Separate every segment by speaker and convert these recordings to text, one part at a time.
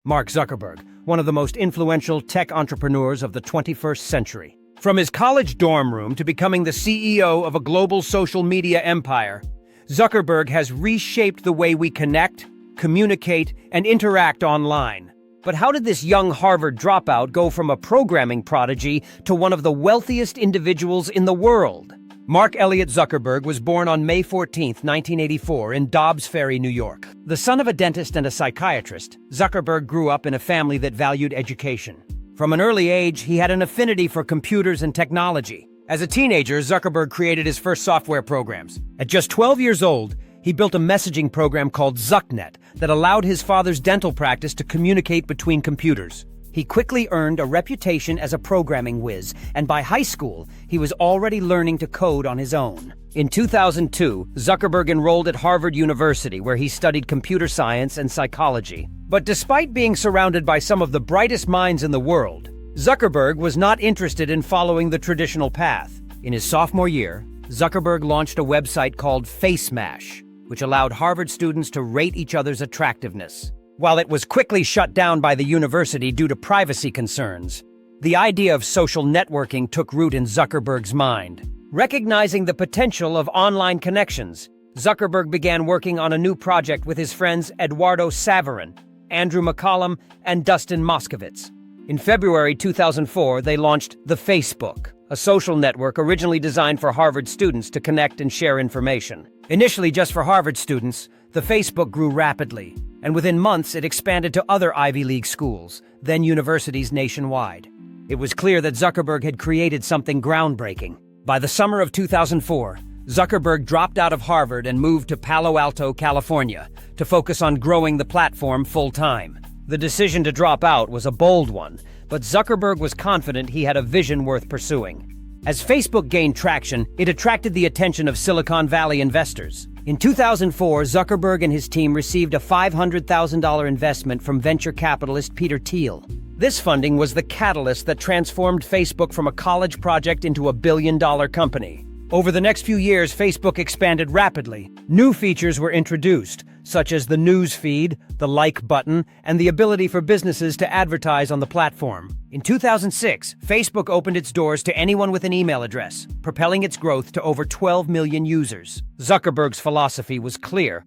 Speaker 1: Mark Zuckerberg, one of the most influential tech entrepreneurs of the 21st century. From his college dorm room to becoming the CEO of a global social media empire, Zuckerberg has reshaped the way we connect, communicate, and interact online. But how did this young Harvard dropout go from a programming prodigy to one of the wealthiest individuals in the world? Mark Elliott Zuckerberg was born on May 14, 1984, in Dobbs Ferry, New York. The son of a dentist and a psychiatrist, Zuckerberg grew up in a family that valued education. From an early age, he had an affinity for computers and technology. As a teenager, Zuckerberg created his first software programs. At just 12 years old, he built a messaging program called ZuckNet that allowed his father's dental practice to communicate between computers. He quickly earned a reputation as a programming whiz, and by high school, he was already learning to code on his own. In 2002, Zuckerberg enrolled at Harvard University, where he studied computer science and psychology. But despite being surrounded by some of the brightest minds in the world, Zuckerberg was not interested in following the traditional path. In his sophomore year, Zuckerberg launched a website called FaceMash, which allowed Harvard students to rate each other's attractiveness. While it was quickly shut down by the university due to privacy concerns, the idea of social networking took root in Zuckerberg's mind. Recognizing the potential of online connections, Zuckerberg began working on a new project with his friends Eduardo Saverin, Andrew McCollum, and Dustin Moskovitz. In February 2004, they launched the Facebook, a social network originally designed for Harvard students to connect and share information. Initially just for Harvard students, the Facebook grew rapidly, and within months it expanded to other Ivy League schools, then universities nationwide. It was clear that Zuckerberg had created something groundbreaking. By the summer of 2004, Zuckerberg dropped out of Harvard and moved to Palo Alto, California, to focus on growing the platform full-time. The decision to drop out was a bold one, but Zuckerberg was confident he had a vision worth pursuing. As Facebook gained traction, it attracted the attention of Silicon Valley investors. In 2004, Zuckerberg and his team received a $500,000 investment from venture capitalist Peter Thiel. This funding was the catalyst that transformed Facebook from a college project into a billion-dollar company. Over the next few years, Facebook expanded rapidly. New features were introduced, such as the news feed, the like button, and the ability for businesses to advertise on the platform. In 2006, Facebook opened its doors to anyone with an email address, propelling its growth to over 12 million users. Zuckerberg's philosophy was clear: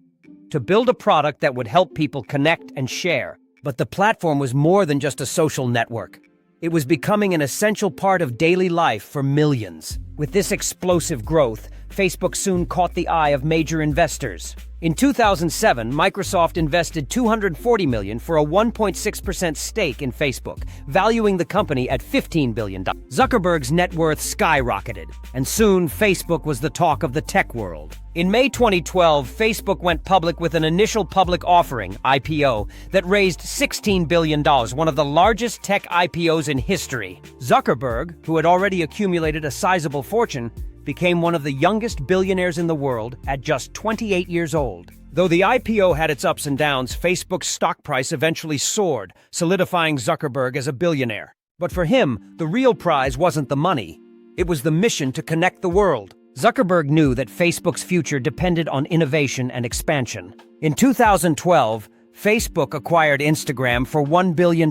Speaker 1: to build a product that would help people connect and share. But the platform was more than just a social network. It was becoming an essential part of daily life for millions. With this explosive growth, Facebook soon caught the eye of major investors. In 2007, Microsoft invested $240 million for a 1.6% stake in Facebook, valuing the company at $15 billion. Zuckerberg's net worth skyrocketed, and soon Facebook was the talk of the tech world. In May 2012, Facebook went public with an initial public offering, IPO, that raised $16 billion, one of the largest tech IPOs in history. Zuckerberg, who had already accumulated a sizable fortune, became one of the youngest billionaires in the world at just 28 years old. Though the IPO had its ups and downs, Facebook's stock price eventually soared, solidifying Zuckerberg as a billionaire. But for him, the real prize wasn't the money. It was the mission to connect the world. Zuckerberg knew that Facebook's future depended on innovation and expansion. In 2012, Facebook acquired Instagram for $1 billion.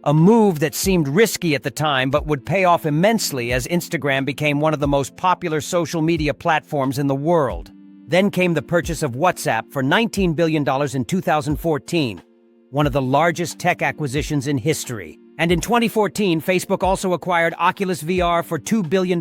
Speaker 1: A move that seemed risky at the time but would pay off immensely as Instagram became one of the most popular social media platforms in the world. Then came the purchase of WhatsApp for $19 billion in 2014, one of the largest tech acquisitions in history. And in 2014, Facebook also acquired Oculus VR for $2 billion,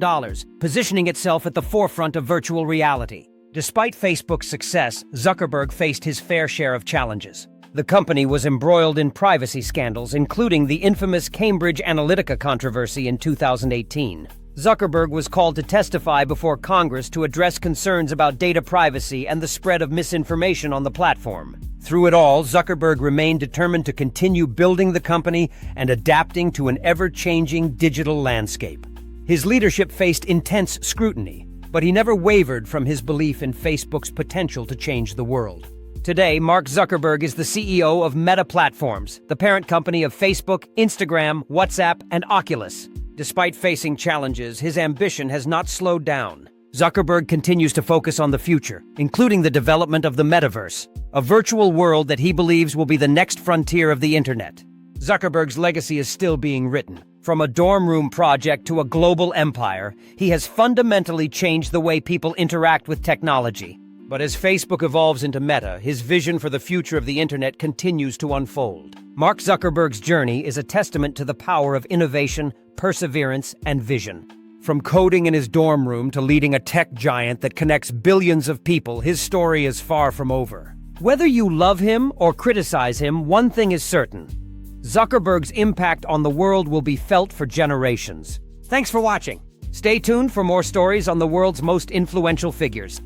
Speaker 1: positioning itself at the forefront of virtual reality. Despite Facebook's success, Zuckerberg faced his fair share of challenges. The company was embroiled in privacy scandals, including the infamous Cambridge Analytica controversy in 2018. Zuckerberg was called to testify before Congress to address concerns about data privacy and the spread of misinformation on the platform. Through it all, Zuckerberg remained determined to continue building the company and adapting to an ever-changing digital landscape. His leadership faced intense scrutiny, but he never wavered from his belief in Facebook's potential to change the world. Today, Mark Zuckerberg is the CEO of Meta Platforms, the parent company of Facebook, Instagram, WhatsApp, and Oculus. Despite facing challenges, his ambition has not slowed down. Zuckerberg continues to focus on the future, including the development of the metaverse, a virtual world that he believes will be the next frontier of the internet. Zuckerberg's legacy is still being written. From a dorm room project to a global empire, he has fundamentally changed the way people interact with technology. But as Facebook evolves into Meta, his vision for the future of the internet continues to unfold. Mark Zuckerberg's journey is a testament to the power of innovation, perseverance, and vision. From coding in his dorm room to leading a tech giant that connects billions of people, his story is far from over. Whether you love him or criticize him, one thing is certain: Zuckerberg's impact on the world will be felt for generations. Thanks for watching. Stay tuned for more stories on the world's most influential figures.